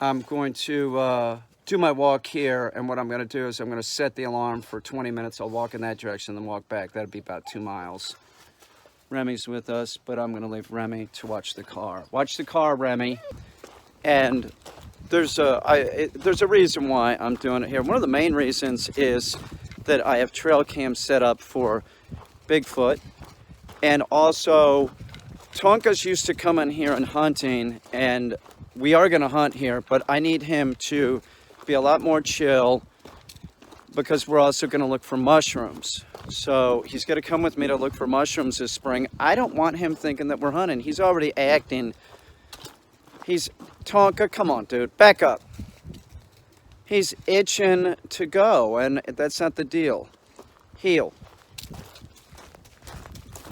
I'm going to do my walk here, and what I'm going to do is I'm going to set the alarm for 20 minutes. I'll walk in that direction, then walk back. That'd be about 2 miles. Remy's with us, but I'm going to leave Remy to watch the car. Watch the car, Remy. And there's a reason why I'm doing it here. One of the main reasons is that I have trail cams set up for Bigfoot, and also Tonka's used to coming here and hunting, and we are going to hunt here, but I need him to be a lot more chill because we're also going to look for mushrooms. So he's going to come with me to look for mushrooms this spring. I don't want him thinking that we're hunting. He's already acting. Tonka, come on, dude, back up. He's itching to go, and that's not the deal. Heel.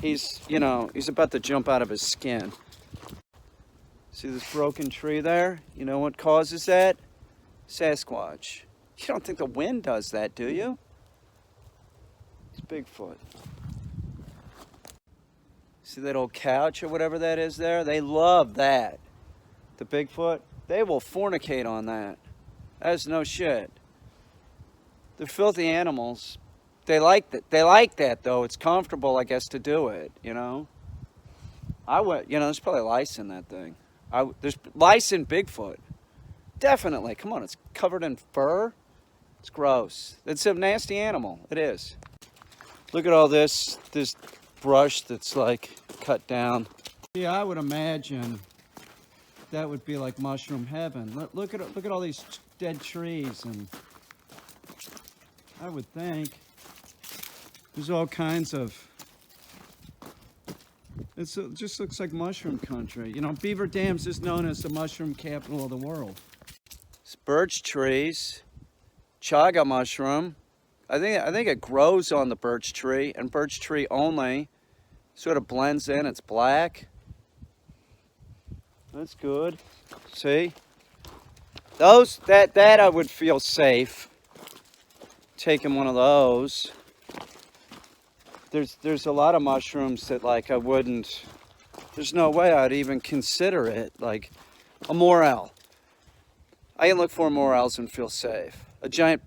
He's about to jump out of his skin. See this broken tree there? You know what causes that? Sasquatch. You don't think the wind does that, do you? It's Bigfoot. See that old couch or whatever that is there? They love that. The Bigfoot, they will fornicate on that. That's no shit. They're filthy animals. They like that. They like that, though. It's comfortable, I guess, to do it, you know? There's probably lice in that thing. There's lice in Bigfoot. Definitely. Come on, it's covered in fur. It's gross. It's a nasty animal. It is. Look at all this brush that's like cut down. Yeah, I would imagine that would be like mushroom heaven. Look at all these dead trees, and I would think there's all kinds of. It just looks like mushroom country. You know, Beaver Dams is known as the mushroom capital of the world. It's birch trees, chaga mushroom. I think it grows on the birch tree, and birch tree only. Sort of blends in. It's black. That's good. See? That I would feel safe taking one of those. There's a lot of mushrooms that like I wouldn't. There's no way I'd even consider it. Like a morel. I can look for morels and feel safe. A giant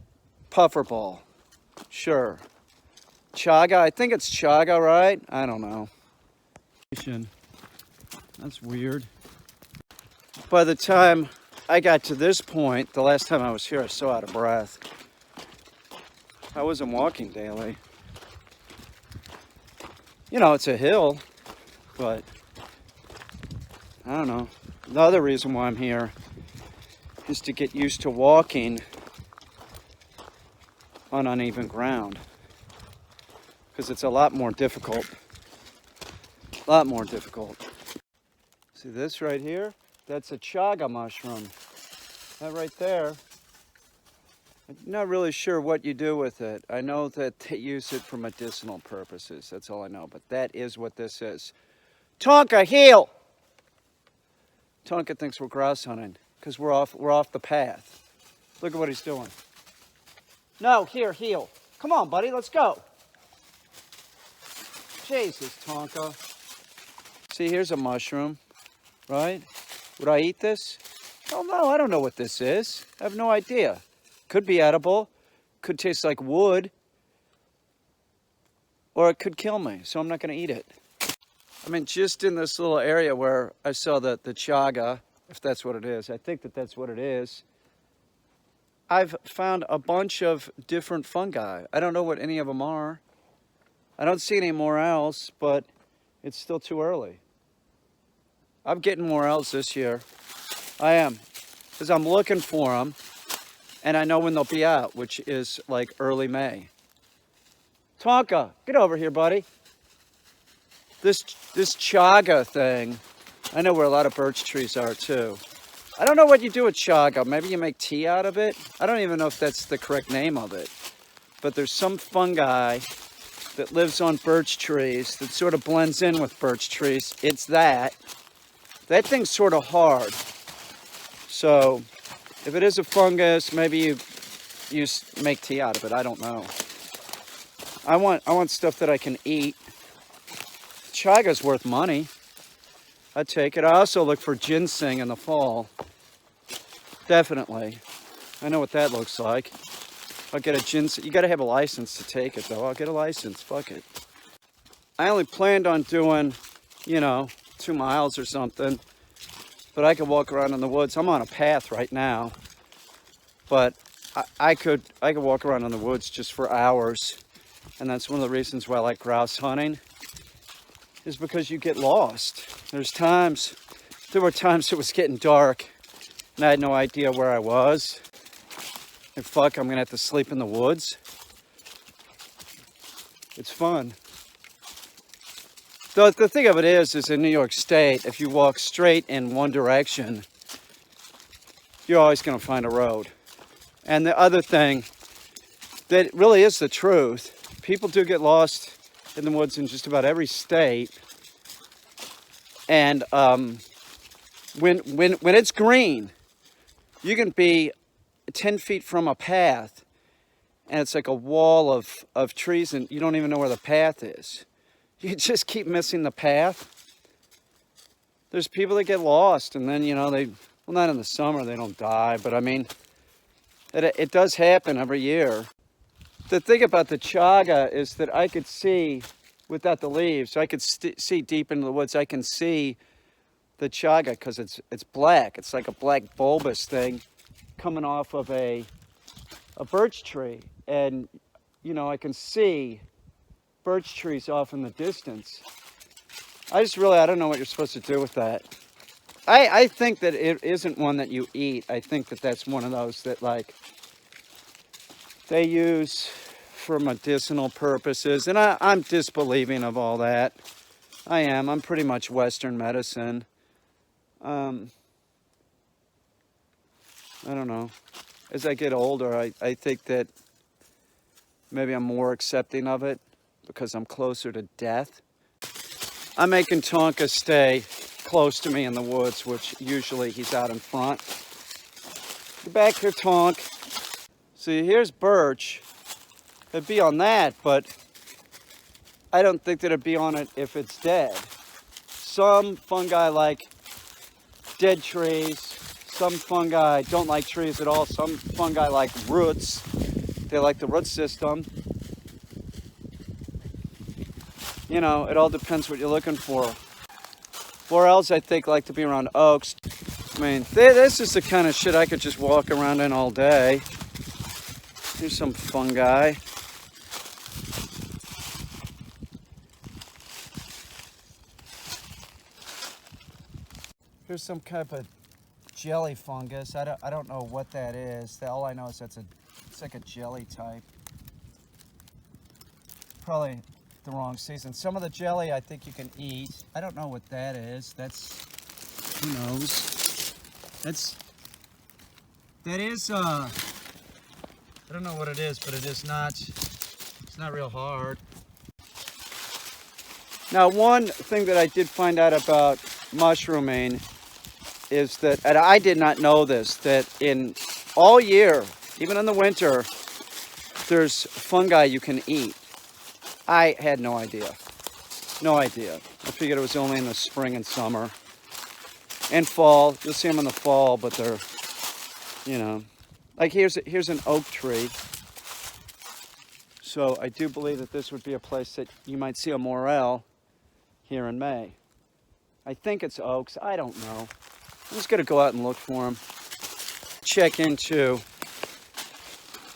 puffer ball. Sure. Chaga. I think it's chaga, right? I don't know. That's weird. By the time I got to this point, the last time I was here, I was so out of breath. I wasn't walking daily. You know, it's a hill, but I don't know. The other reason why I'm here is to get used to walking on uneven ground, because it's a lot more difficult. A lot more difficult. See this right here? That's a chaga mushroom. That right there. I'm not really sure what you do with it. I know that they use it for medicinal purposes. That's all I know. But that is what this is. Tonka, heel! Tonka thinks we're grouse hunting because we're off the path. Look at what he's doing. No, here, heel. Come on, buddy, let's go. Jesus, Tonka. See, here's a mushroom, right? Would I eat this? Oh no, I don't know what this is. I have no idea. Could be edible. Could taste like wood. Or it could kill me, so I'm not going to eat it. I mean, just in this little area where I saw the chaga, if that's what it is. I think that's what it is. I've found a bunch of different fungi. I don't know what any of them are. I don't see any morels, but it's still too early. I'm getting morels this year. I am. Because I'm looking for them. And I know when they'll be out, which is like early May. Tonka, get over here, buddy. This chaga thing, I know where a lot of birch trees are too. I don't know what you do with chaga. Maybe you make tea out of it. I don't even know if that's the correct name of it. But there's some fungi that lives on birch trees that sort of blends in with birch trees. It's that. That thing's sort of hard. So if it is a fungus, maybe you make tea out of it. I don't know. I want stuff that I can eat. Chaga's worth money. I'd take it. I also look for ginseng in the fall. Definitely. I know what that looks like. I'll get a ginseng. You gotta have a license to take it though. I'll get a license, fuck it. I only planned on doing, 2 miles or something, but I could walk around in the woods. I'm on a path right now, but I could walk around in the woods just for hours. And that's one of the reasons why I like grouse hunting, is because you get lost. There were times it was getting dark and I had no idea where I was. And fuck, I'm gonna have to sleep in the woods. It's fun. The thing of it is in New York State, if you walk straight in one direction, you're always gonna find a road. And the other thing that really is the truth, people do get lost in the woods in just about every state. And when it's green, you can be 10 feet from a path and it's like a wall of trees and you don't even know where the path is. You just keep missing the path. There's people that get lost and then, not in the summer, they don't die, but I mean, it does happen every year. The thing about the chaga is that I could see without the leaves. I could see deep into the woods. I can see the chaga because it's black. It's like a black bulbous thing coming off of a birch tree. And, I can see birch trees off in the distance. I don't know what you're supposed to do with that. I think that it isn't one that you eat. I think that that's one of those that, they use for medicinal purposes. And I'm disbelieving of all that. I am. I'm pretty much Western medicine. I don't know. As I get older, I think that maybe I'm more accepting of it because I'm closer to death. I'm making Tonka stay close to me in the woods, which usually he's out in front. Get back here, Tonk. See, here's birch. It'd be on that, but I don't think that it'd be on it if it's dead. Some fungi like dead trees. Some fungi don't like trees at all. Some fungi like roots. They like the root system. It all depends what you're looking for. Florals, I think, like to be around oaks. I mean, this is the kind of shit I could just walk around in all day. Here's some fungi. Here's some type of jelly fungus. I don't know what that is. All I know is it's like a jelly type. Probably the wrong season. Some of the jelly I think you can eat. I don't know what that is. Who knows? That is, I don't know what it is, but it's not real hard. Now, one thing that I did find out about mushrooming is that, and I did not know this, that in all year, even in the winter, there's fungi you can eat. I had no idea. No idea. I figured it was only in the spring and summer. And fall. You'll see them in the fall, but they're, like here's an oak tree. So I do believe that this would be a place that you might see a morel here in May. I think it's oaks. I don't know. I'm just going to go out and look for them. Check into,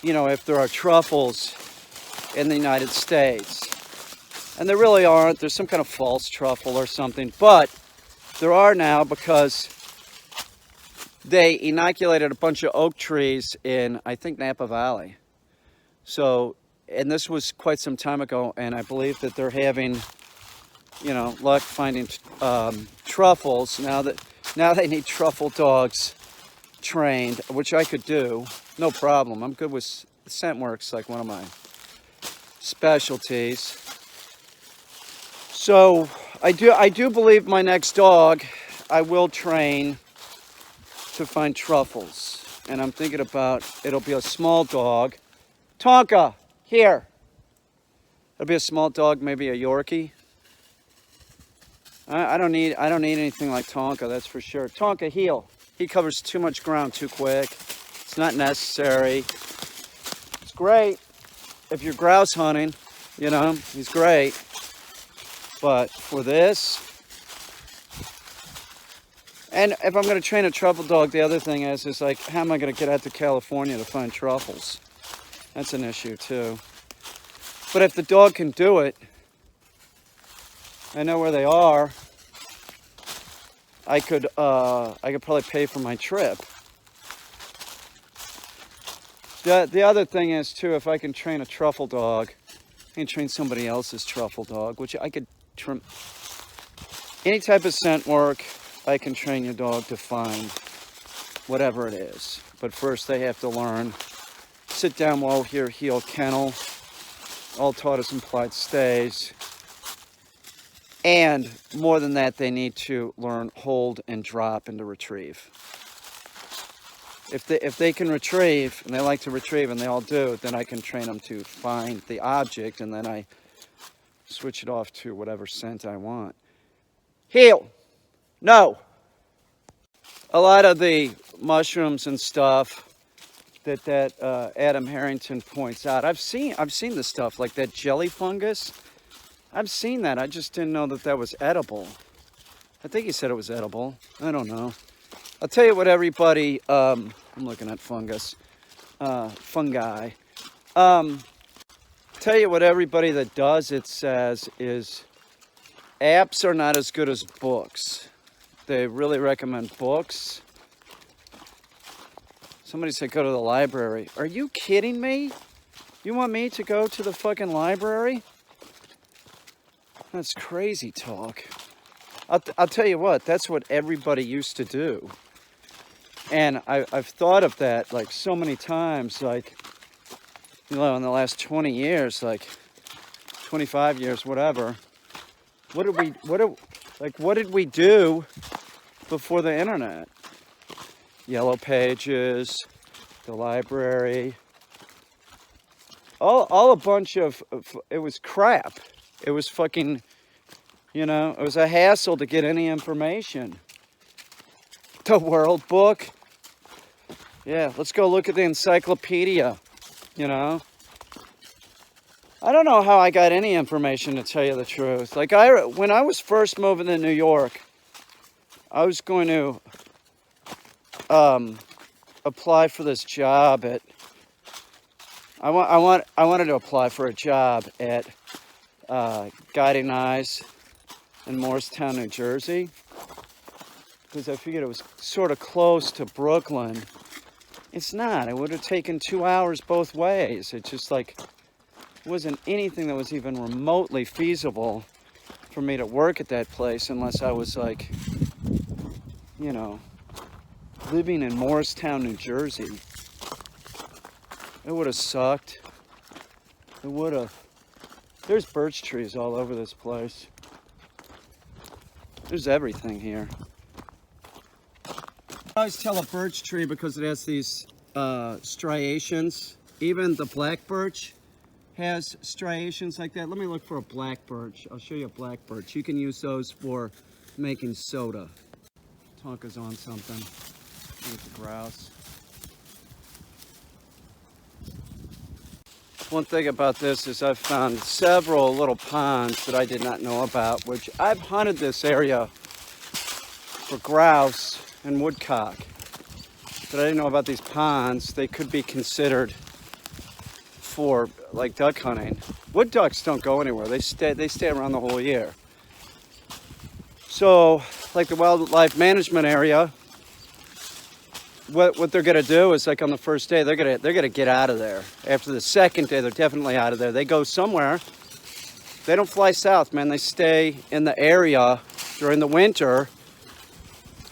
if there are truffles in the United States. And there really aren't. There's some kind of false truffle or something. But there are now because they inoculated a bunch of oak trees in, I think, Napa Valley. So, and this was quite some time ago. And I believe that they're having, luck finding truffles. Now they need truffle dogs trained, which I could do. No problem. I'm good with scent works, like one of my specialties. So I do believe my next dog I will train to find truffles. And I'm thinking about it'll be a small dog. Tonka, here. It'll be a small dog, maybe a Yorkie. I don't need anything like Tonka, that's for sure. Tonka, heel. He covers too much ground too quick. It's not necessary. It's great if you're grouse hunting, you know, he's great. But for this, and if I'm going to train a truffle dog, the other thing is like, how am I going to get out to California to find truffles? That's an issue too. But if the dog can do it, I know where they are. I could probably pay for my trip. The other thing is too, if I can train a truffle dog, I can train somebody else's truffle dog, which I could trim. Any type of scent work, I can train your dog to find whatever it is. But first they have to learn. Sit down while here, heel, kennel, all tortoise implied stays. And more than that, they need to learn hold and drop and to retrieve. If they can retrieve, and they like to retrieve, and they all do, then I can train them to find the object, and then I switch it off to whatever scent I want. Heel. No. A lot of the mushrooms and stuff that Adam Harrington points out, I've seen the stuff like that jelly fungus. I've seen that. I just didn't know that was edible. I think he said it was edible. I don't know. I'll tell you what everybody, I'm looking at fungus, fungi. Tell you what everybody that does it says is apps are not as good as books. They really recommend books. Somebody said go to the library. Are you kidding me? You want me to go to the fucking library? That's crazy talk. I'll tell you what, that's what everybody used to do. And I've thought of that like so many times, like, you know, in the last 20 years, like 25 years, whatever. What did we do before the internet? Yellow pages, the library, all a bunch of, it was crap. It was fucking, you know, it was a hassle to get any information. The World Book. Yeah, let's go look at the encyclopedia, you know. I don't know how I got any information, to tell you the truth. Like, when I was first moving to New York, I was going to apply for this job at, I wanted to apply for a job at Guiding Eyes in Morristown, New Jersey, because I figured it was sort of close to Brooklyn. It's not. It would have taken 2 hours both ways. It just like wasn't anything that was even remotely feasible for me to work at that place unless I was like, you know, living in Morristown, New Jersey. It would have sucked. It would have. There's birch trees all over this place. There's everything here. I always tell a birch tree because it has these striations. Even the black birch has striations like that. Let me look for a black birch. I'll show you a black birch. You can use those for making soda. Tonka's on something. With the grouse. One thing about this is I've found several little ponds that I did not know about, which I've hunted this area for grouse and woodcock. But I didn't know about these ponds. They could be considered for like duck hunting. Wood ducks don't go anywhere. They stay around the whole year. So, like the wildlife management area, what they're gonna do is, like on the first day, they're gonna get out of there. After the second day, they're definitely out of there. They go somewhere. They don't fly south, man. They stay in the area during the winter.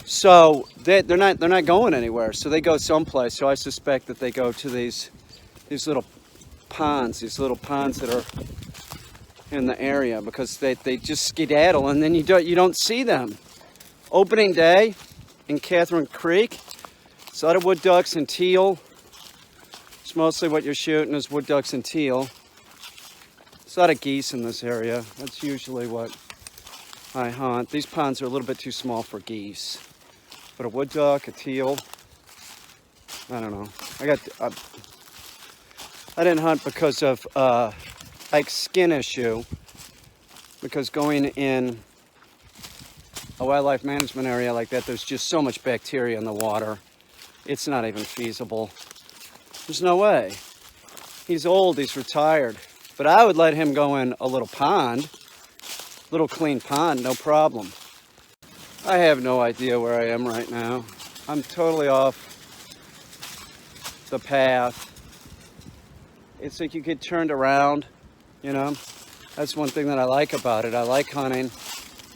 So they're not going anywhere. So they go someplace. So I suspect that they go to these little ponds, that are in the area, because they just skedaddle and then you don't see them. Opening day in Catherine Creek. It's a lot of wood ducks and teal. It's mostly what you're shooting is wood ducks and teal. There's a lot of geese in this area. That's usually what I hunt. These ponds are a little bit too small for geese. But a wood duck, a teal, I don't know. I didn't hunt because of like skin issue, because going in a wildlife management area like that, there's just so much bacteria in the water. It's not even feasible. There's no way. He's old, he's retired. But I would let him go in a little pond, little clean pond, no problem. I have no idea where I am right now. I'm totally off the path. It's like you get turned around, you know? That's one thing that I like about it. I like hunting,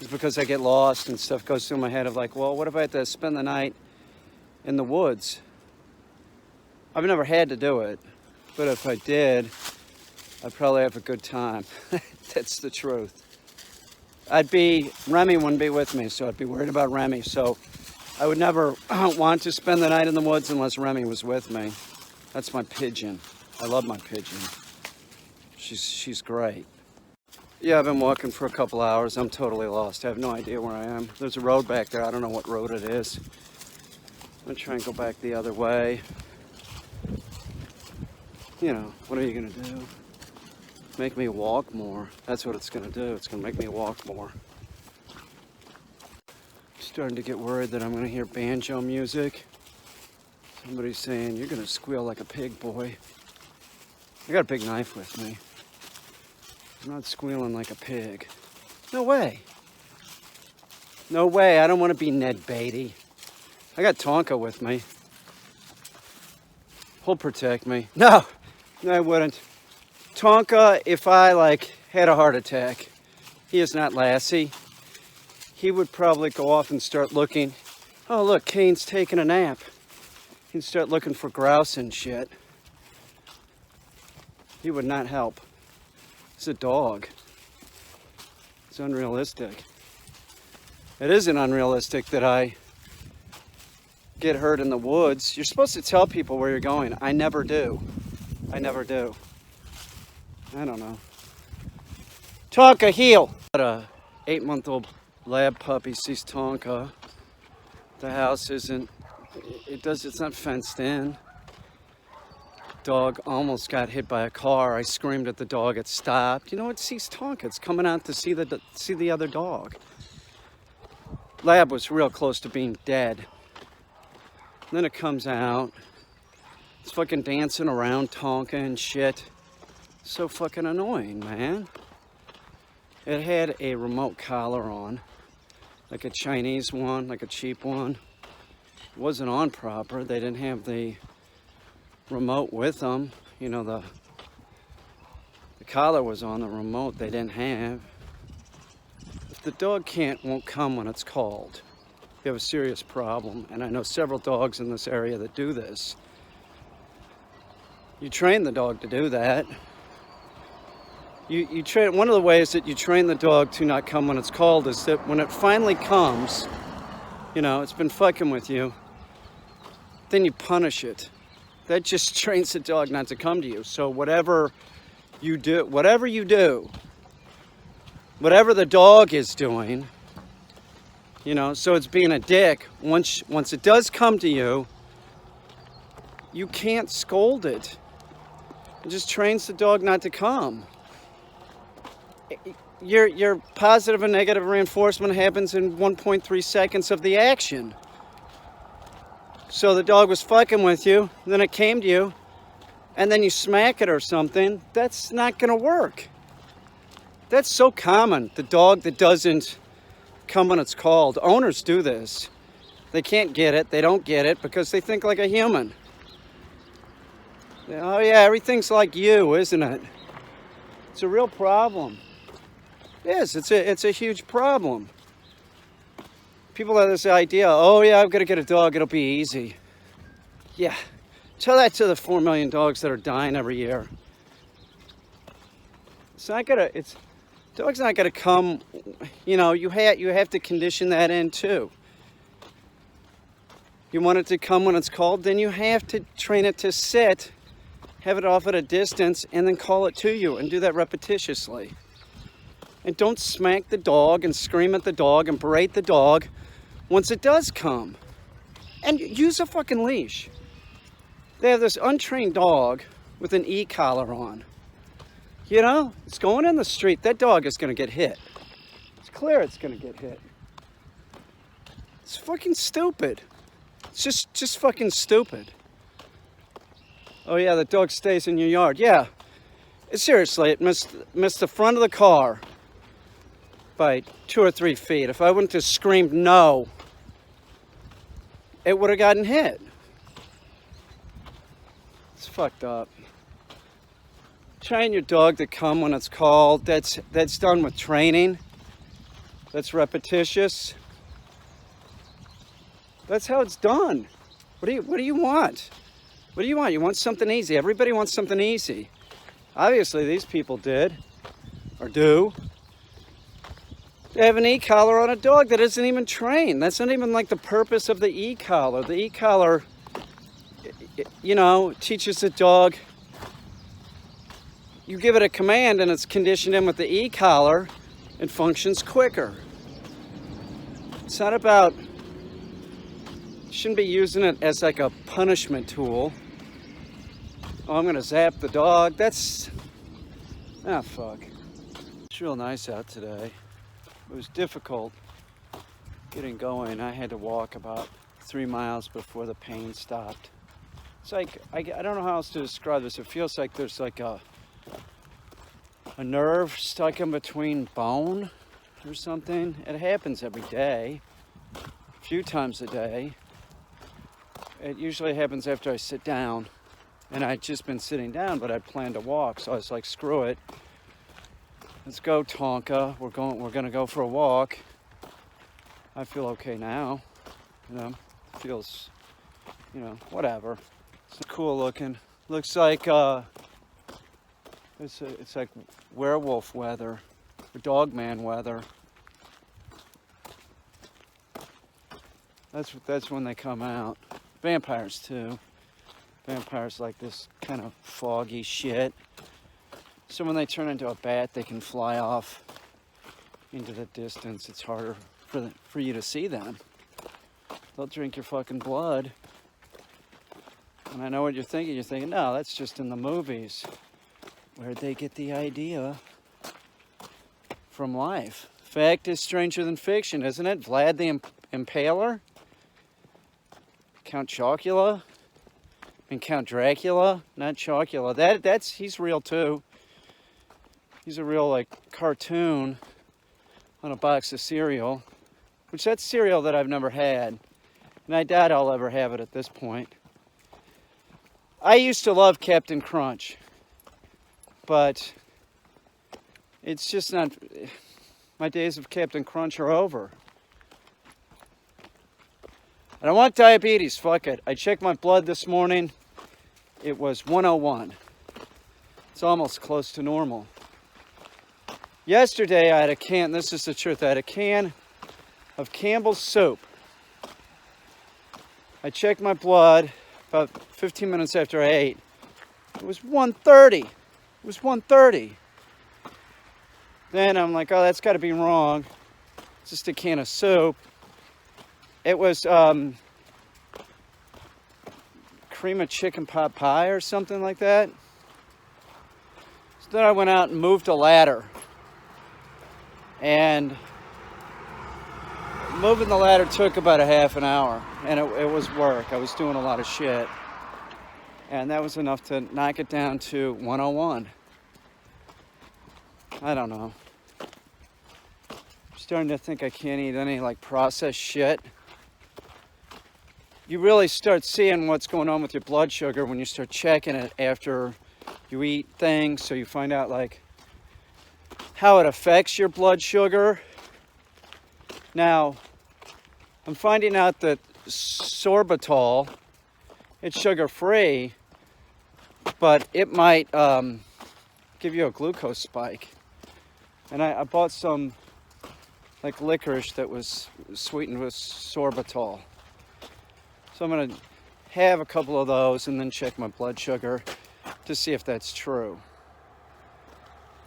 is because I get lost and stuff goes through my head of like, well, what if I had to spend the night in the woods? I've never had to do it, but if I did, I'd probably have a good time. That's the truth. Remy wouldn't be with me, so I'd be worried about Remy. So I would never want to spend the night in the woods unless Remy was with me. That's my pigeon. I love my pigeon. She's great. Yeah, I've been walking for a couple hours. I'm totally lost. I have no idea where I am. There's a road back there. I don't know what road it is. I'm gonna try and go back the other way. You know, what are you gonna do? Make me walk more. That's what it's gonna do. It's gonna make me walk more. I'm starting to get worried that I'm gonna hear banjo music. Somebody's saying, you're gonna squeal like a pig, boy. I got a big knife with me. I'm not squealing like a pig. No way. No way. I don't want to be Ned Beatty. I got Tonka with me. He'll protect me. No, I wouldn't. Tonka, if I had a heart attack, he is not Lassie. He would probably go off and start looking. Oh, look, Caine's taking a nap. He'd start looking for grouse and shit. He would not help. He's a dog. It's unrealistic. It isn't unrealistic that I get hurt in the woods. You're supposed to tell people where you're going. I never do. I never do. I don't know. Tonka, heel! Got a 8-month-old lab puppy sees Tonka. The house isn't, it's not fenced in. Dog almost got hit by a car. I screamed at the dog. It stopped. You know, it sees Tonka. It's coming out to see the other dog. Lab was real close to being dead. And then it comes out. It's fucking dancing around Tonka and shit. So fucking annoying, man. It had a remote collar on, like a Chinese one, like a cheap one. It wasn't on proper. They didn't have the remote with them. You know, the collar was on the remote. They didn't have. If the dog won't come when it's called, you have a serious problem. And I know several dogs in this area that do this. You train the dog to do that. You train. One of the ways that you train the dog to not come when it's called is that when it finally comes, you know, it's been fucking with you, then you punish it. That just trains the dog not to come to you. So whatever you do, whatever the dog is doing, you know, so it's being a dick. Once it does come to you, you can't scold it. It just trains the dog not to come. Your positive and negative reinforcement happens in 1.3 seconds of the action. So the dog was fucking with you, then it came to you, and then you smack it or something. That's not gonna work. That's so common. The dog that doesn't come when it's called. Owners do this. They can't get it. They don't get it because they think like a human. Oh yeah, everything's like you, isn't it? It's a real problem. Yes, it's a huge problem. People have this idea, oh yeah, I've got to get a dog, it'll be easy. Yeah, tell that to the 4 million dogs that are dying every year. Dog's not gonna come, you know, you have to condition that in too. You want it to come when it's called, then you have to train it to sit, have it off at a distance, and then call it to you, and do that repetitiously. And don't smack the dog and scream at the dog and berate the dog once it does come. And use a fucking leash. They have this untrained dog with an e-collar on. You know, it's going in the street. That dog is going to get hit. It's clear it's going to get hit. It's fucking stupid. It's just fucking stupid. Oh yeah, the dog stays in your yard. Yeah. Seriously, it missed the front of the car by 2 or 3 feet. If I wouldn't have screamed no, it would have gotten hit. It's fucked up. Train your dog to come when it's called. That's done with training. That's repetitious. That's how it's done. What do you want? What do you want? You want something easy. Everybody wants something easy. Obviously, these people did, or do. They have an e-collar on a dog that isn't even trained. That's not even like the purpose of the e-collar. The e-collar, you know, teaches the dog. You give it a command and it's conditioned in with the e-collar and functions quicker. It's not about, you shouldn't be using it as like a punishment tool. Oh, I'm gonna zap the dog. That's, fuck. It's real nice out today. It was difficult getting going. I had to walk about 3 miles before the pain stopped. It's like, I don't know how else to describe this. It feels like there's like a nerve stuck in between bone or something. It happens every day, a few times a day. It usually happens after I sit down. And I'd just been sitting down, but I'd planned to walk, so I was like, screw it. Let's go, Tonka. We're gonna go for a walk. I feel okay now. You know, feels, you know, whatever. It's cool looking. Looks like it's like werewolf weather, or dogman weather. That's when they come out. Vampires too. Vampires like this kind of foggy shit. So when they turn into a bat, they can fly off into the distance. It's harder for you to see them. They'll drink your fucking blood. And I know what you're thinking. You're thinking, no, that's just in the movies. Where'd they get the idea from life? Fact is stranger than fiction, isn't it? Vlad the Impaler? Count Chocula? And Count Dracula, not Chocula. He's real too. He's a real like cartoon on a box of cereal, which that's cereal that I've never had, and I doubt I'll ever have it at this point. I used to love Captain Crunch, but it's just not. My days of Captain Crunch are over. I don't want diabetes. Fuck it. I checked my blood this morning. It was 101. It's almost close to normal. Yesterday I had a can, this is the truth, I had a can of Campbell's soup. I checked my blood about 15 minutes after I ate. It was 130. It was 130. Then I'm like, oh, that's got to be wrong. It's just a can of soup. It was cream of chicken pot pie or something like that. So then I went out and moved a ladder. And moving the ladder took about a half an hour. And it was work. I was doing a lot of shit. And that was enough to knock it down to 101. I don't know. I'm starting to think I can't eat any like processed shit. You really start seeing what's going on with your blood sugar when you start checking it after you eat things, so you find out like how it affects your blood sugar. Now, I'm finding out that sorbitol, it's sugar-free, but it might give you a glucose spike. And I bought some like licorice that was sweetened with sorbitol. So I'm going to have a couple of those and then check my blood sugar to see if that's true.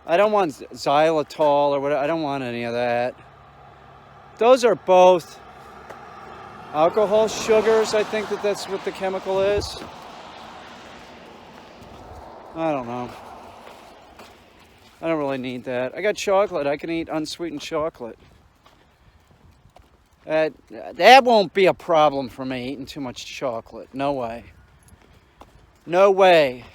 I don't want xylitol or whatever. I don't want any of that. Those are both, Alcohol, sugars, I think that's what the chemical is. I don't know. I don't really need that. I got chocolate. I can eat unsweetened chocolate. That won't be a problem for me, eating too much chocolate. No way. No way.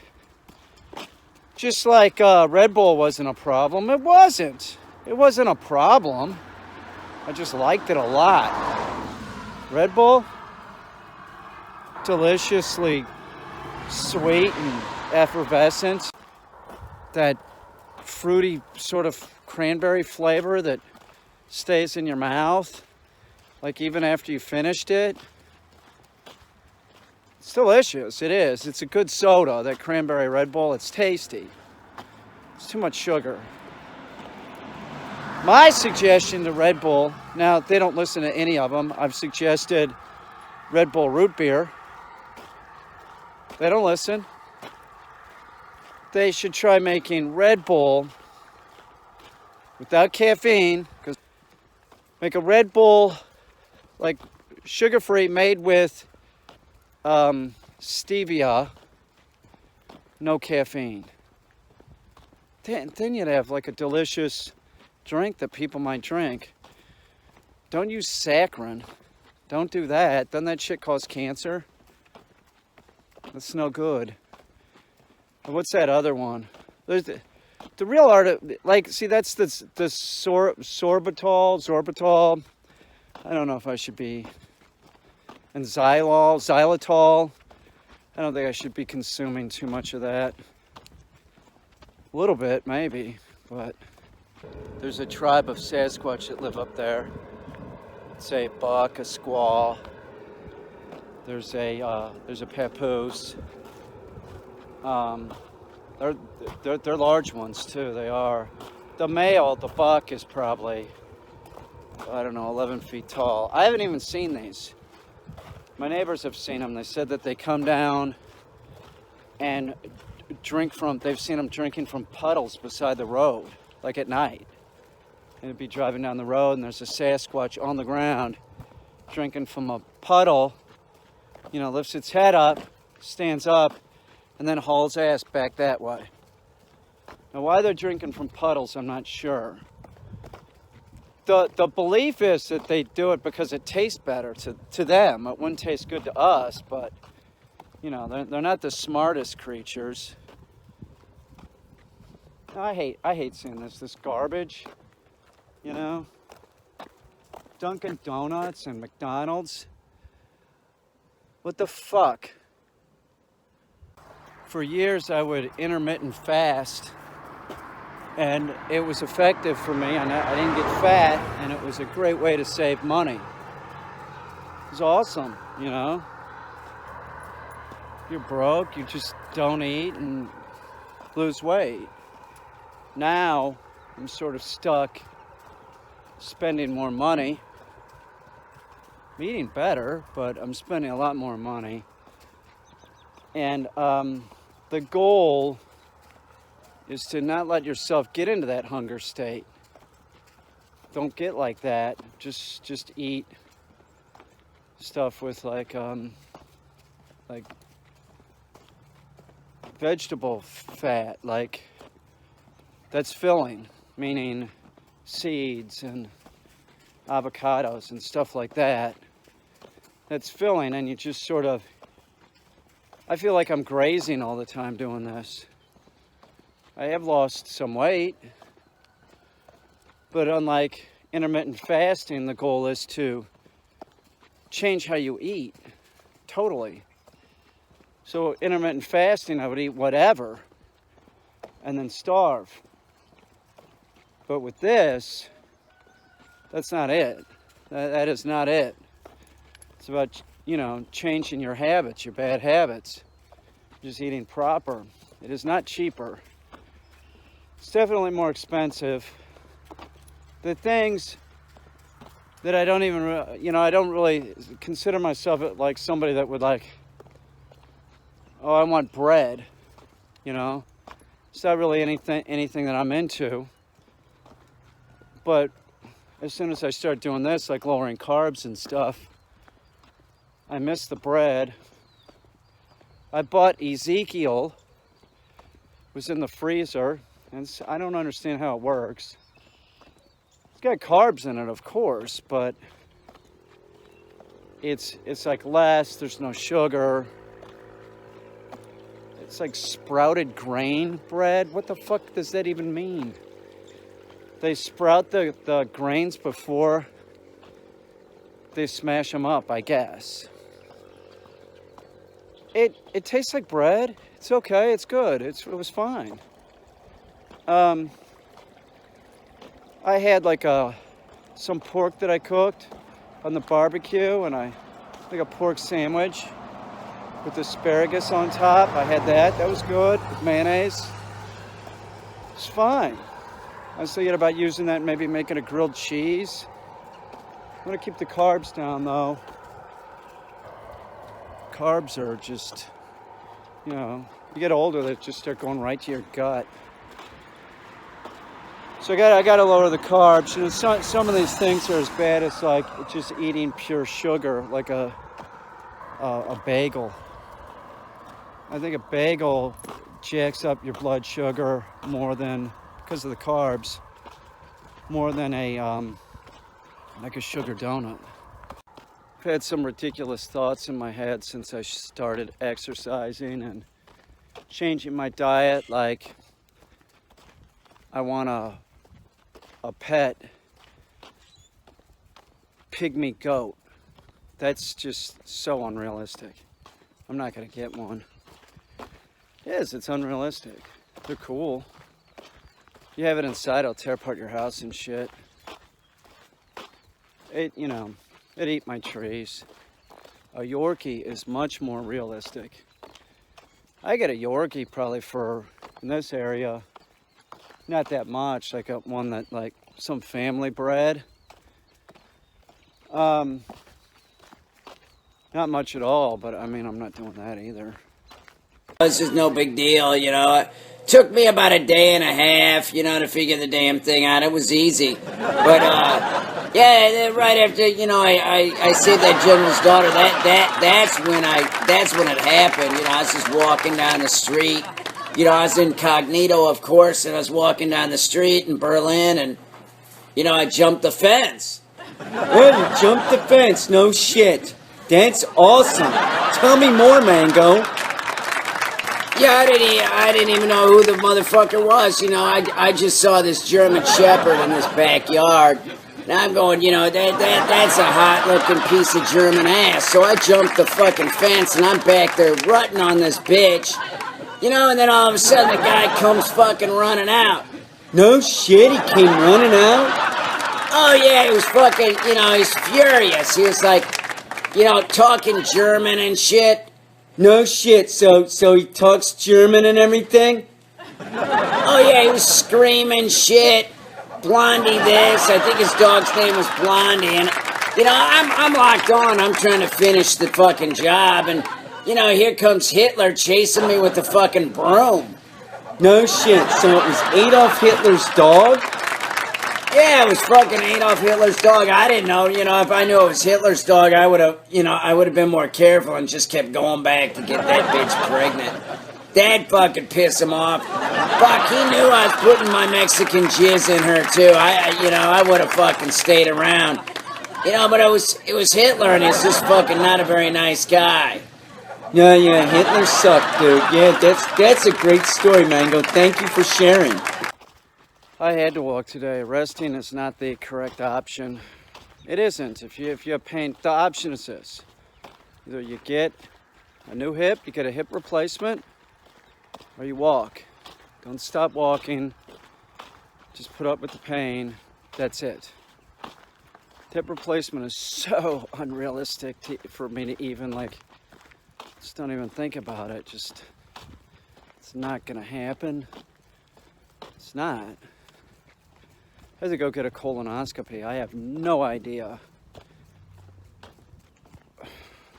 Just like Red Bull wasn't a problem. It wasn't. It wasn't a problem. I just liked it a lot. Red Bull, deliciously sweet and effervescent. That fruity sort of cranberry flavor that stays in your mouth, like even after you finished it. It's delicious. It is. It's a good soda, that cranberry Red Bull. It's tasty. It's too much sugar. My suggestion to Red Bull, now they don't listen to any of them. I've suggested Red Bull root beer. They don't listen. They should try making Red Bull without caffeine. Make a Red Bull like sugar-free, made with stevia, no caffeine. Then you'd have like a delicious drink that people might drink. Don't use saccharin. Don't do that. Doesn't that shit cause cancer? That's no good. And what's that other one? There's the real art of, like, see, that's the sorbitol. I don't know if I should be. And xylitol. I don't think I should be consuming too much of that. A little bit, maybe, but there's a tribe of Sasquatch that live up there. It's a buck, a squaw. There's a papoose. They're large ones too. They are. The male, the buck, is probably, I don't know, 11 feet tall. I haven't even seen these. My neighbors have seen them. They said that they come down and drink from, they've seen them drinking from puddles beside the road, like at night. And they'd be driving down the road and there's a Sasquatch on the ground drinking from a puddle, you know, lifts its head up, stands up, and then hauls ass back that way. Now, why they're drinking from puddles, I'm not sure. The belief is that they do it because it tastes better to them. It wouldn't taste good to us, but, you know, they're not the smartest creatures. I hate seeing this garbage, you know. Dunkin' Donuts and McDonald's. What the fuck? For years I would intermittent fast, and it was effective for me. I didn't get fat, and it was a great way to save money. It was awesome, you know. You're broke, you just don't eat and lose weight. Now I'm sort of stuck spending more money. I'm eating better, but I'm spending a lot more money. And the goal is to not let yourself get into that hunger state. Don't get like that. Just eat stuff with like vegetable fat, like that's filling, meaning seeds and avocados and stuff like that. That's filling, and you just sort of, I feel like I'm grazing all the time doing this. I have lost some weight, but unlike intermittent fasting, the goal is to change how you eat, totally. So intermittent fasting, I would eat whatever and then starve. But with this, that's not it. That is not it. It's about, you know, changing your habits, your bad habits. Just eating proper. It is not cheaper. It's definitely more expensive. The things that I don't even, you know, I don't really consider myself like somebody that would like, oh, I want bread, you know. It's not really anything that I'm into. But as soon as I start doing this, like lowering carbs and stuff, I miss the bread. I bought Ezekiel. It was in the freezer, and I don't understand how it works. It's got carbs in it, of course, but it's like less. There's no sugar. It's like sprouted grain bread. What the fuck does that even mean? They sprout the grains before they smash them up, I guess. It tastes like bread. It's okay. It's good. It was fine. I had like some pork that I cooked on the barbecue, and like a pork sandwich with asparagus on top. I had that. That was good with mayonnaise. It's fine. I was thinking about using that, maybe making a grilled cheese. I'm gonna keep the carbs down though. Carbs are just, you know, you get older, they just start going right to your gut. So I gotta lower the carbs. You know, some of these things are as bad as like just eating pure sugar, like a bagel. I think a bagel jacks up your blood sugar more than, because of the carbs, more than like a sugar donut. I've had some ridiculous thoughts in my head since I started exercising and changing my diet. Like, I want a pet pygmy goat. That's just so unrealistic. I'm not gonna get one. Yes, it's unrealistic. They're cool. You have it inside, it'll tear apart your house and shit. It'd eat my trees. A Yorkie is much more realistic. I get a Yorkie probably for, in this area, not that much, like one that like some family bred. Not much at all, but I mean, I'm not doing that either. This is no big deal, you know. It took me about a day and a half, you know, to figure the damn thing out. It was easy. But, yeah, right after, you know, I saved that general's daughter, that's when it happened. You know, I was just walking down the street. You know, I was incognito, of course, and I was walking down the street in Berlin, and, you know, I jumped the fence. Oh, you jumped the fence, no shit. That's awesome. Tell me more, Mango. Yeah, I didn't even know who the motherfucker was. You know, I just saw this German Shepherd in this backyard. And I'm going, you know, that's a hot-looking piece of German ass. So I jumped the fucking fence, and I'm back there rutting on this bitch. You know, and then all of a sudden the guy comes fucking running out. No shit, he came running out? Oh, yeah, he was fucking, you know, he's furious. He was like, you know, talking German and shit. No shit, so he talks German and everything? Oh yeah, he was screaming shit. Blondie this, I think his dog's name was Blondie, and, you know, I'm locked on, I'm trying to finish the fucking job, and, you know, here comes Hitler chasing me with the fucking broom. No shit, so it was Adolf Hitler's dog? Yeah, it was fucking Adolf Hitler's dog. I didn't know, you know, if I knew it was Hitler's dog, I would have been more careful and just kept going back to get that bitch pregnant. That'd fucking piss him off. Fuck, he knew I was putting my Mexican jizz in her too. I would have fucking stayed around. You know, but it was Hitler, and he's just fucking not a very nice guy. Yeah, Hitler sucked, dude. Yeah, that's a great story, Mango. Thank you for sharing. I had to walk today. Resting is not the correct option. It isn't. If you have pain, the option is this. Either you get a new hip, you get a hip replacement, or you walk. Don't stop walking. Just put up with the pain. That's it. Hip replacement is so unrealistic for me to even, like, just don't even think about it. Just, it's not gonna happen. It's not. I had to go get a colonoscopy. I have no idea.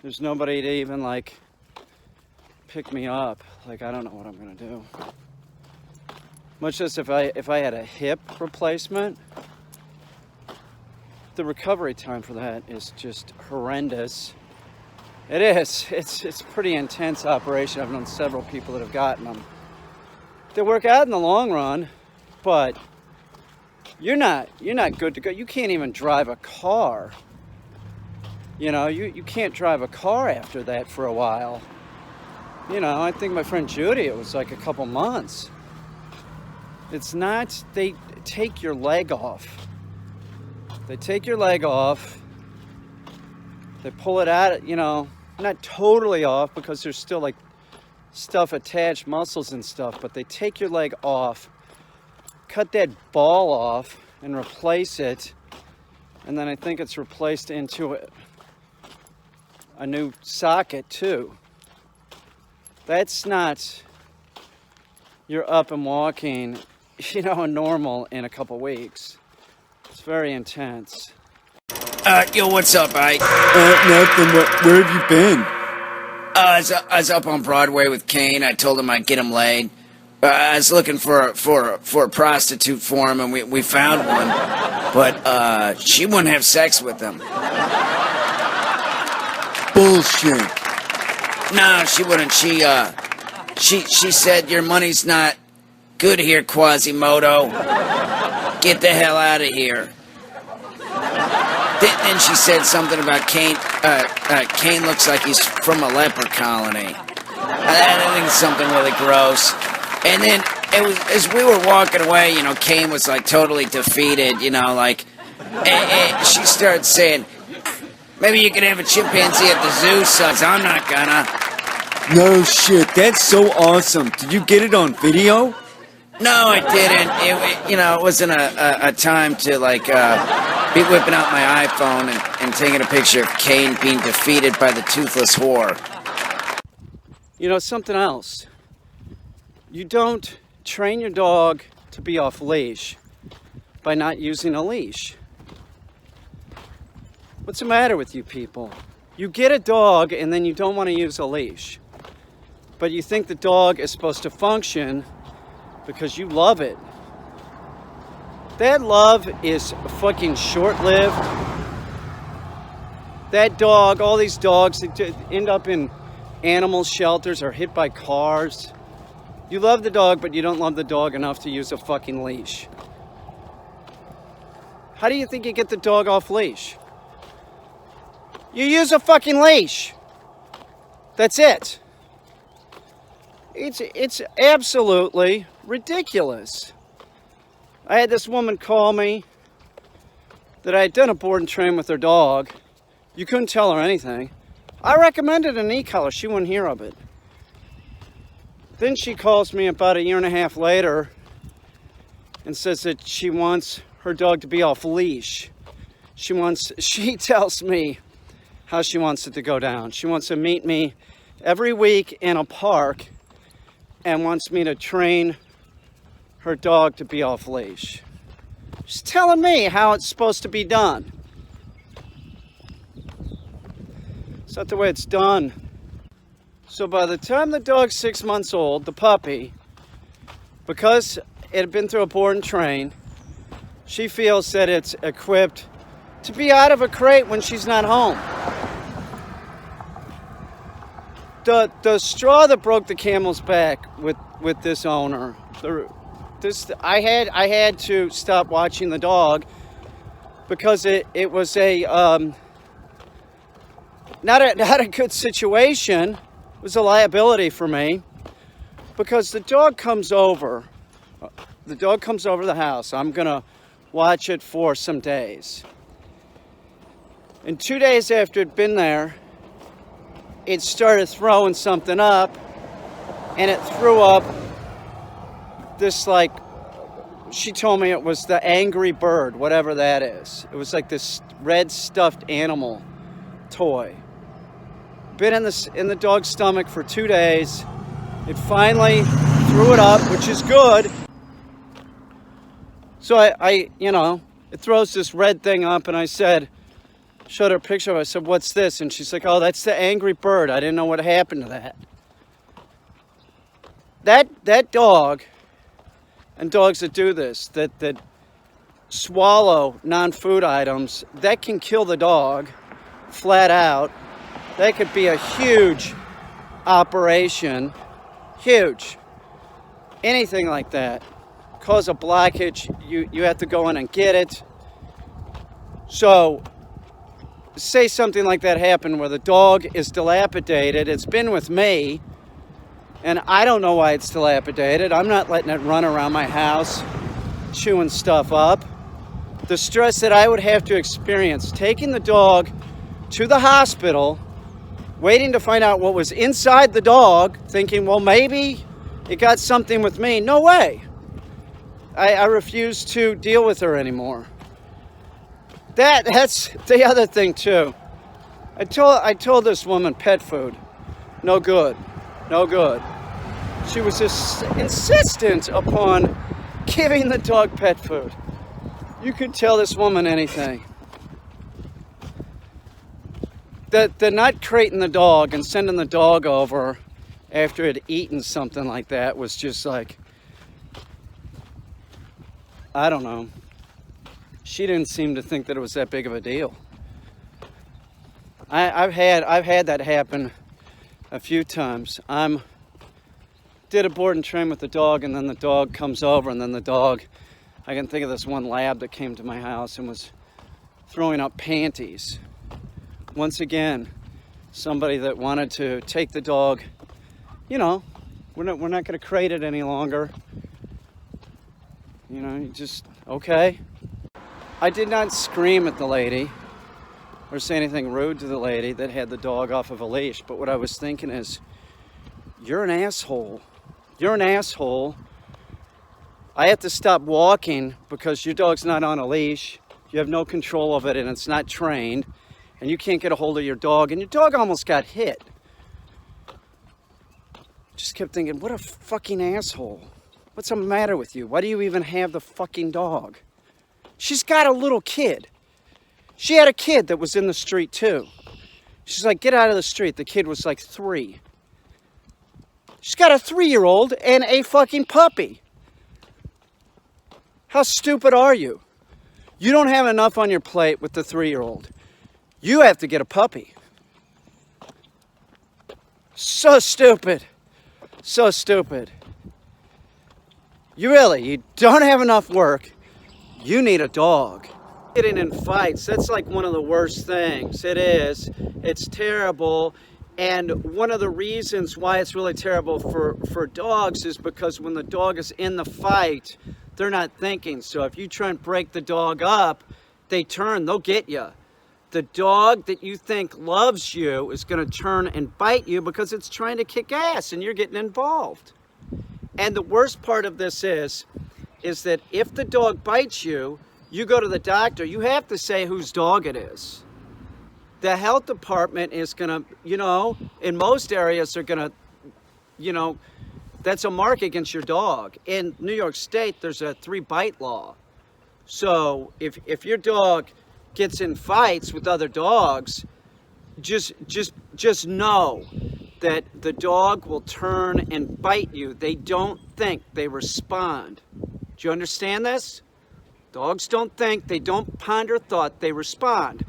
There's nobody to even, like, pick me up. Like, I don't know what I'm gonna do. Much less if I had a hip replacement. The recovery time for that is just horrendous. It is. It's a pretty intense operation. I've known several people that have gotten them. They work out in the long run, but you're not good to go. You can't even drive a car. You know, you can't drive a car after that for a while. You know, I think my friend Judy, it was like a couple months. It's not, they take your leg off. They take your leg off. They pull it out, you know, not totally off because there's still like stuff attached, muscles and stuff, but they take your leg off, cut that ball off and replace it. And then I think it's replaced into a new socket too. That's not, you're up and walking, you know, normal in a couple weeks. It's very intense. Yo, what's up, Ike? Nothing. Where have you been? I was up on Broadway with Caine. I told him I'd get him laid. I was looking for a prostitute for him, and we found one. But she wouldn't have sex with him. Bullshit. No, she wouldn't. She said, your money's not good here, Quasimodo. Get the hell out of here. Then she said something about Caine. Caine looks like he's from a leper colony. I think it's something really gross. And then it was as we were walking away, you know, Caine was like totally defeated, you know, like. And she started saying, maybe you could have a chimpanzee at the zoo, son. I'm not gonna. No shit. That's so awesome. Did you get it on video? No, I didn't. It wasn't a time to, like, be whipping out my iPhone and taking a picture of Caine being defeated by the toothless whore. You know, something else. You don't train your dog to be off leash by not using a leash. What's the matter with you people? You get a dog and then you don't want to use a leash. But you think the dog is supposed to function because you love it. That love is fucking short-lived. That dog, all these dogs that end up in animal shelters or hit by cars. You love the dog, but you don't love the dog enough to use a fucking leash. How do you think you get the dog off leash? You use a fucking leash. That's it. It's absolutely ridiculous. I had this woman call me that I had done a board and train with her dog. You couldn't tell her anything. I recommended an e-collar. She wouldn't hear of it. Then she calls me about a year and a half later and says that she wants her dog to be off leash. She tells me how she wants it to go down. She wants to meet me every week in a park and wants me to train her dog to be off leash. She's telling me how it's supposed to be done. It's not the way it's done. So by the time the dog's 6 months old, the puppy, because it had been through a board and train, she feels that it's equipped to be out of a crate when she's not home. The straw that broke the camel's back with this owner, I had to stop watching the dog because it was a not a good situation. It was a liability for me because the dog comes over the house. I'm gonna watch it for some days, and 2 days after it'd been there, it started throwing something up, and it threw up this, like, she told me it was the angry bird, whatever that is. It was like this red stuffed animal toy. Been in the dog's stomach for 2 days. It finally threw it up, which is good. So I it throws this red thing up, and I showed her a picture of it. I said, "What's this?" And she's like, "Oh, that's the angry bird. I didn't know what happened to that." That dog, and dogs that do this, that swallow non-food items, that can kill the dog flat out. That could be a huge operation. Huge. Anything like that. Cause a blockage, you have to go in and get it. So, say something like that happened where the dog is dilapidated. It's been with me, and I don't know why it's dilapidated. I'm not letting it run around my house, chewing stuff up. The stress that I would have to experience taking the dog to the hospital, waiting to find out what was inside the dog, thinking, well, maybe it got something with me. No way. I refuse to deal with her anymore. That's the other thing too. I told this woman pet food, no good, no good. She was just insistent upon giving the dog pet food. You could tell this woman anything. The not crating the dog and sending the dog over after it had eaten something like that was just like, I don't know. She didn't seem to think that it was that big of a deal. I've had that happen a few times. Did a board and train with the dog, and then the dog comes over, and then the dog, I can think of this one lab that came to my house and was throwing up panties. Once again, somebody that wanted to take the dog, you know, we're not going to crate it any longer. You know, you just, okay. I did not scream at the lady or say anything rude to the lady that had the dog off of a leash, but what I was thinking is, you're an asshole. You're an asshole. I have to stop walking because your dog's not on a leash. You have no control of it and it's not trained, and you can't get a hold of your dog, and your dog almost got hit. Just kept thinking, what a fucking asshole. What's the matter with you? Why do you even have the fucking dog? She's got a little kid. She had a kid that was in the street too. She's like, get out of the street. The kid was like 3. She's got a 3-year-old and a fucking puppy. How stupid are you? You don't have enough on your plate with the 3-year-old. You have to get a puppy. So stupid. So stupid. You don't have enough work. You need a dog. Getting in fights, that's like one of the worst things. It is. It's terrible. And one of the reasons why it's really terrible for dogs is because when the dog is in the fight, they're not thinking. So if you try and break the dog up, they turn, they'll get you. The dog that you think loves you is going to turn and bite you because it's trying to kick ass and you're getting involved. And the worst part of this is that if the dog bites you, you go to the doctor, you have to say whose dog it is. The health department is going to, in most areas they're going to, that's a mark against your dog. In New York State, there's a 3-bite law. So if your dog gets in fights with other dogs, just know that the dog will turn and bite you. They don't think, they respond. Do you understand this? Dogs don't think, they don't ponder thought, they respond.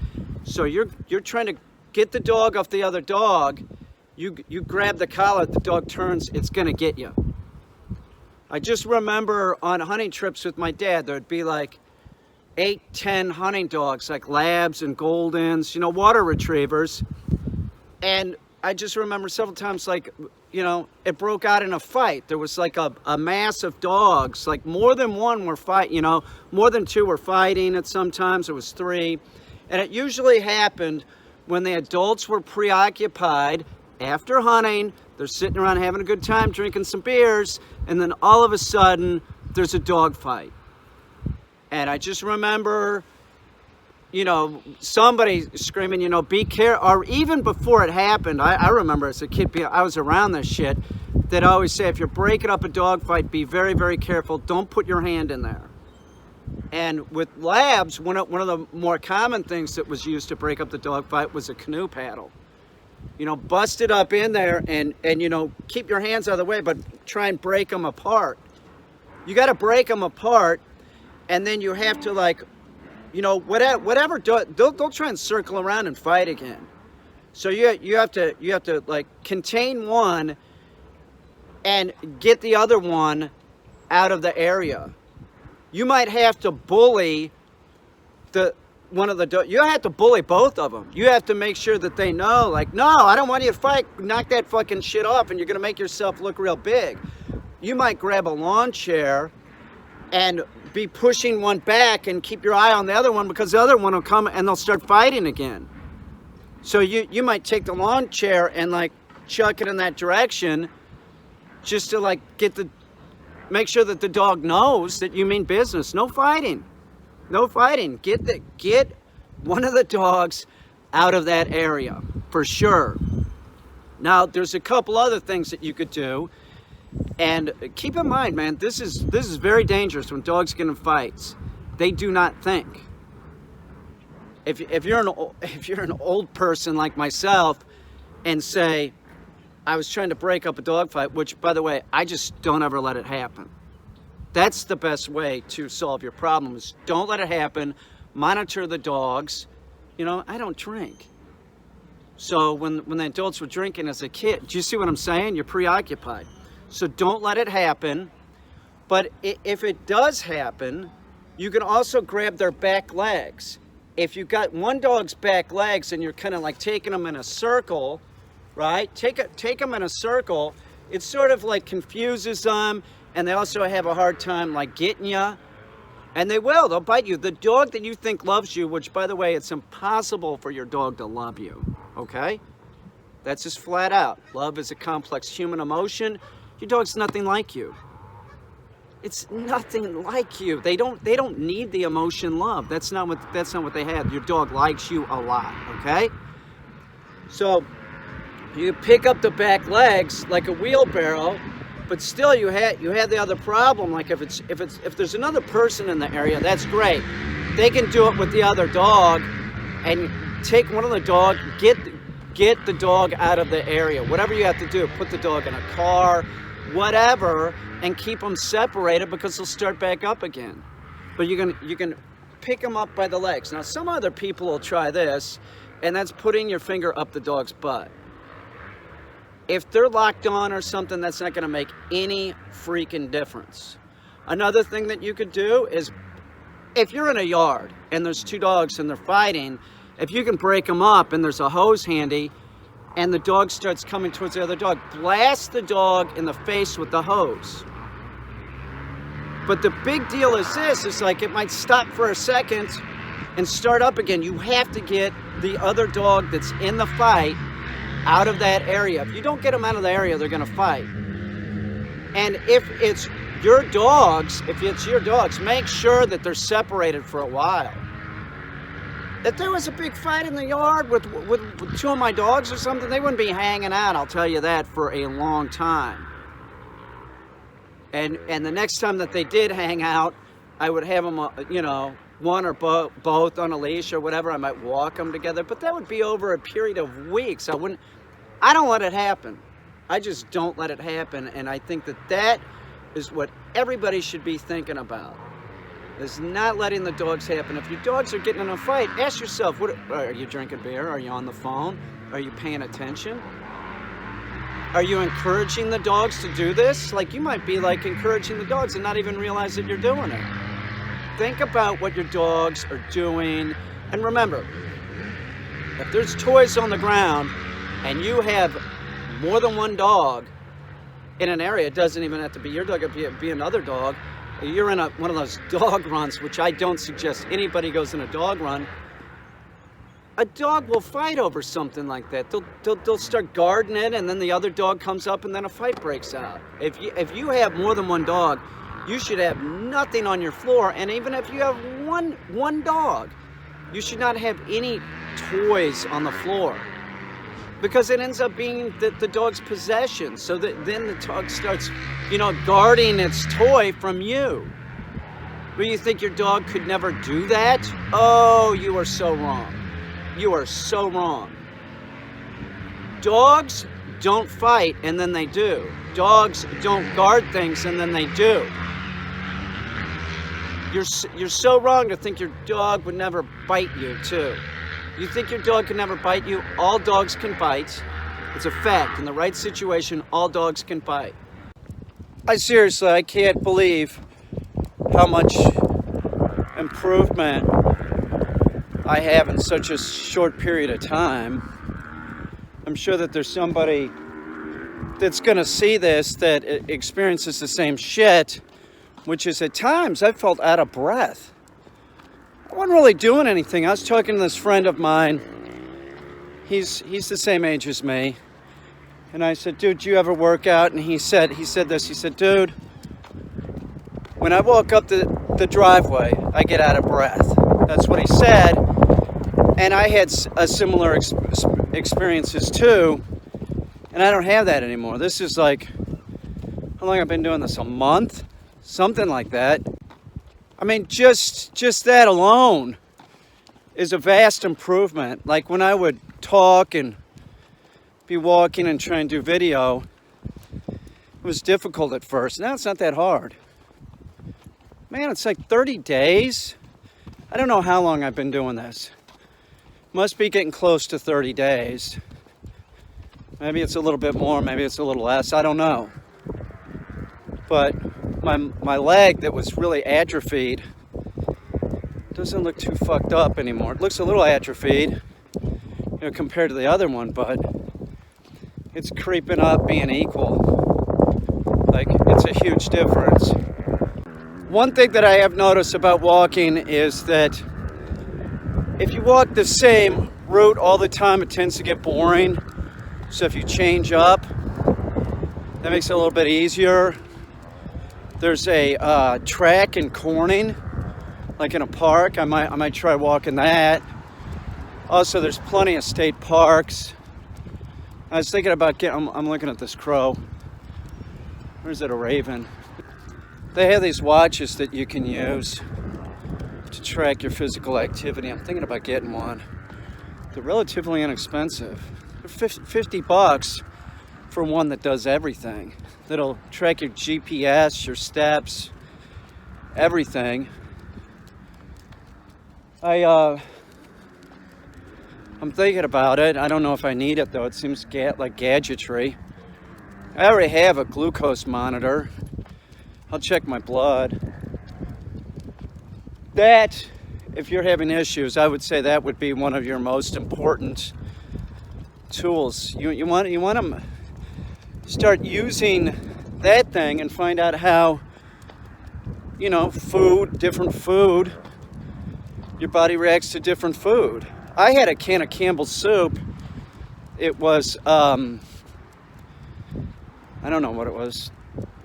So you're trying to get the dog off the other dog, you grab the collar, the dog turns, it's gonna get you. I just remember on hunting trips with my dad, there'd be like 8, 10 hunting dogs, like labs and Goldens, water retrievers. And I just remember several times, it broke out in a fight. There was like a mass of dogs, like more than one were fighting, more than 2 were fighting at sometimes, it was 3. And it usually happened when the adults were preoccupied after hunting, they're sitting around having a good time, drinking some beers, and then all of a sudden, there's a dog fight. And I just remember, somebody screaming, be careful, or even before it happened, I remember as a kid, I was around this shit, they'd always say, if you're breaking up a dog fight, be very, very careful, don't put your hand in there. And with labs, one of the more common things that was used to break up the dog fight was a canoe paddle. Bust it up in there and keep your hands out of the way, but try and break them apart. You got to break them apart, and then you have to whatever, they'll try and circle around and fight again. So you have to like contain one and get the other one out of the area. You might have to bully you have to bully both of them. You have to make sure that they know, like, no, I don't want you to fight. Knock that fucking shit off, and you're gonna make yourself look real big. You might grab a lawn chair and be pushing one back and keep your eye on the other one, because the other one will come and they'll start fighting again. So you might take the lawn chair and like chuck it in that direction, just to like make sure that the dog knows that you mean business. No fighting. No fighting. Get one of the dogs out of that area for sure. Now, there's a couple other things that you could do, and keep in mind, man, this is very dangerous when dogs get in fights. They do not think. If you're an old person like myself, and say, I was trying to break up a dog fight, which, by the way, I just don't ever let it happen. That's the best way to solve your problems. Don't let it happen. Monitor the dogs. You know, I don't drink. So when the adults were drinking as a kid, do you see what I'm saying? You're preoccupied. So don't let it happen. But if it does happen, you can also grab their back legs. If you got one dog's back legs and you're kind of like taking them in a circle, right? Take them in a circle. It sort of like confuses them. And they also have a hard time like getting you, and they'll bite you. The dog that you think loves you, which, by the way, it's impossible for your dog to love you, okay? That's just flat out. Love is a complex human emotion. Your dog's nothing like you. It's nothing like you. They don't need the emotion love. That's not what they have. Your dog likes you a lot, okay? So you pick up the back legs like a wheelbarrow. But still, you have the other problem. Like if there's another person in the area, that's great. They can do it with the other dog, and take one of the dog, get the dog out of the area. Whatever you have to do, put the dog in a car, whatever, and keep them separated, because they'll start back up again. But you can pick them up by the legs. Now, some other people will try this, and that's putting your finger up the dog's butt. If they're locked on or something, that's not going to make any freaking difference. Another thing that you could do is, if you're in a yard and there's two dogs and they're fighting, if you can break them up and there's a hose handy and the dog starts coming towards the other dog, blast the dog in the face with the hose. But the big deal is this, is like it might stop for a second and start up again. You have to get the other dog that's in the fight out of that area. If you don't get them out of the area, they're going to fight. And if it's your dogs, make sure that they're separated for a while. If there was a big fight in the yard with two of my dogs or something, they wouldn't be hanging out, I'll tell you that, for a long time. And the next time that they did hang out, I would have them, one or both on a leash or whatever. I might walk them together, but that would be over a period of weeks. I don't let it happen. I just don't let it happen. And I think that is what everybody should be thinking about, is not letting the dogs happen. If your dogs are getting in a fight, ask yourself, are you drinking beer? Are you on the phone? Are you paying attention? Are you encouraging the dogs to do this? Like, you might be like encouraging the dogs and not even realize that you're doing it. Think about what your dogs are doing. And remember, if there's toys on the ground and you have more than one dog in an area, it doesn't even have to be your dog, it could be another dog. You're in one of those dog runs, which I don't suggest anybody goes in a dog run. A dog will fight over something like that. They'll start guarding it, and then the other dog comes up, and then a fight breaks out. If you have more than one dog, you should have nothing on your floor. And even if you have one dog, you should not have any toys on the floor, because it ends up being the dog's possession. So that then the dog starts, guarding its toy from you. But you think your dog could never do that? Oh, you are so wrong. You are so wrong. Dogs don't fight and then they do. Dogs don't guard things and then they do. You're so wrong to think your dog would never bite you too. You think your dog can never bite you? All dogs can bite. It's a fact. In the right situation, all dogs can bite. I can't believe how much improvement I have in such a short period of time. I'm sure that there's somebody that's gonna see this that experiences the same shit, which is at times I felt out of breath. I wasn't really doing anything. I was talking to this friend of mine. He's the same age as me. And I said, dude, do you ever work out? And he said, dude, when I walk up the driveway, I get out of breath. That's what he said. And I had a similar experiences too. And I don't have that anymore. This is like, how long I've been doing this? A month? Something like that. I mean, just that alone is a vast improvement. Like when I would talk and be walking and try and do video, it was difficult at first. Now it's not that hard. Man, it's like 30 days. I don't know how long I've been doing this. Must be getting close to 30 days. Maybe it's a little bit more, maybe it's a little less, I don't know. But my leg that was really atrophied doesn't look too fucked up anymore. It looks a little atrophied, compared to the other one, but it's creeping up being equal. Like, it's a huge difference. One thing that I have noticed about walking is that if you walk the same route all the time, it tends to get boring. So if you change up, that makes it a little bit easier. There's a track in Corning, like in a park. I might try walking that. Also, there's plenty of state parks. I was thinking about I'm looking at this crow. Or is it a raven? They have these watches that you can use to track your physical activity. I'm thinking about getting one. They're relatively inexpensive. They're $50 for one that does everything. That'll track your GPS, your steps, everything. I'm thinking about it. I don't know if I need it though. It seems like gadgetry. I already have a glucose monitor. I'll check my blood. That, if you're having issues, I would say that would be one of your most important tools. You want to start using that thing and find out how, different food, your body reacts to different food. I had a can of Campbell's soup. It was, I don't know what it was,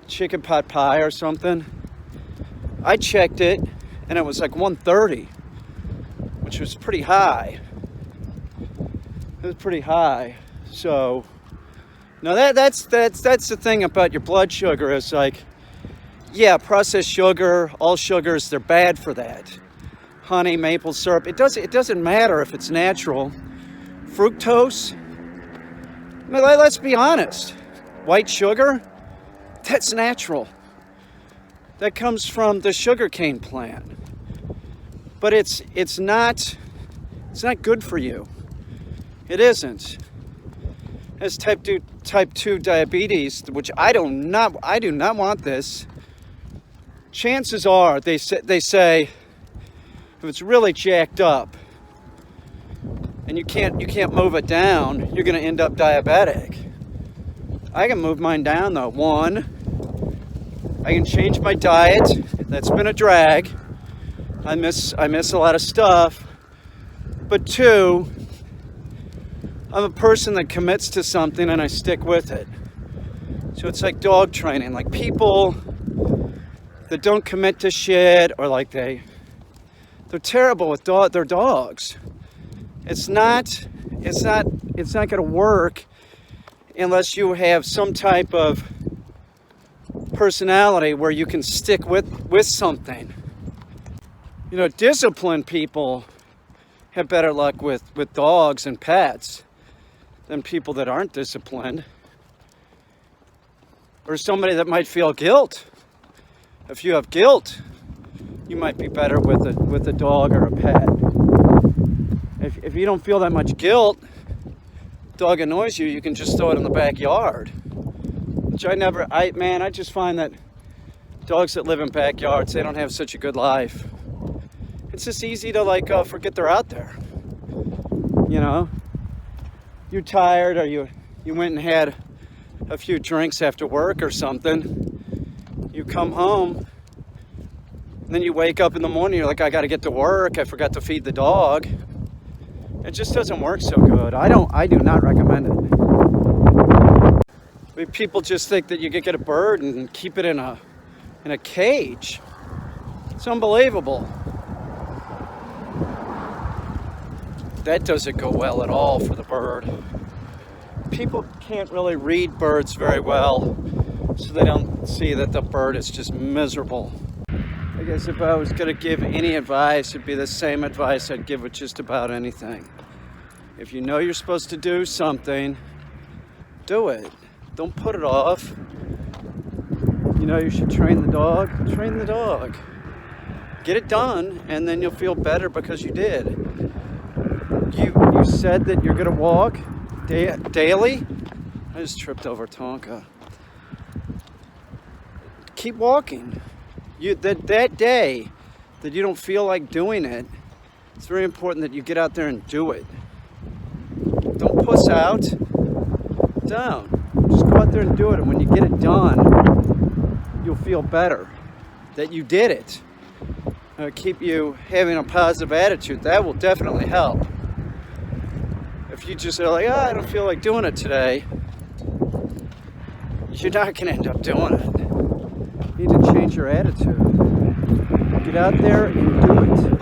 chicken pot pie or something. I checked it and it was like 130, which was pretty high. It was pretty high. So, no, that's the thing about your blood sugar is like, yeah, processed sugar, all sugars, they're bad for that. Honey, maple syrup, it doesn't matter if it's natural. Fructose, let's be honest. White sugar, that's natural. That comes from the sugarcane plant. But it's not good for you. It isn't. As type 2 diabetes, which I do not want this. Chances are they say if it's really jacked up and you can't move it down, you're going to end up diabetic. I can move mine down though. One, I can change my diet. That's been a drag. I miss a lot of stuff. But two, I'm a person that commits to something and I stick with it. So it's like dog training. Like people that don't commit to shit, or like they're terrible with their dogs. It's not going to work unless you have some type of personality where you can stick with something. Disciplined people have better luck with dogs and pets than people that aren't disciplined. Or somebody that might feel guilt. If you have guilt, you might be better with a dog or a pet. if you don't feel that much guilt, dog annoys you, you can just throw it in the backyard. Which I just find that dogs that live in backyards, they don't have such a good life. It's just easy to like forget they're out there. You know, you're tired, or you went and had a few drinks after work or something. You come home, and then you wake up in the morning, you're like, I got to get to work. I forgot to feed the dog. It just doesn't work so good. I do not recommend it. I mean, people just think that you can get a bird and keep it in a cage. It's unbelievable. That doesn't go well at all for the bird. People can't really read birds very well, so they don't see that the bird is just miserable. I guess if I was going to give any advice, it'd be the same advice I'd give with just about anything. If you know you're supposed to do something, do it. Don't put it off. You know you should train the dog, train the dog. Get it done, and then you'll feel better because you did. You said that you're going to walk daily. I just tripped over Tonka. Keep walking. That day that you don't feel like doing it, it's very important that you get out there and do it. Don't puss out. Down. Just go out there and do it. And when you get it done, you'll feel better that you did it. Keep you having a positive attitude. That will definitely help. If you just are like, I don't feel like doing it today, you're not going to end up doing it. You need to change your attitude. Get out there and do it.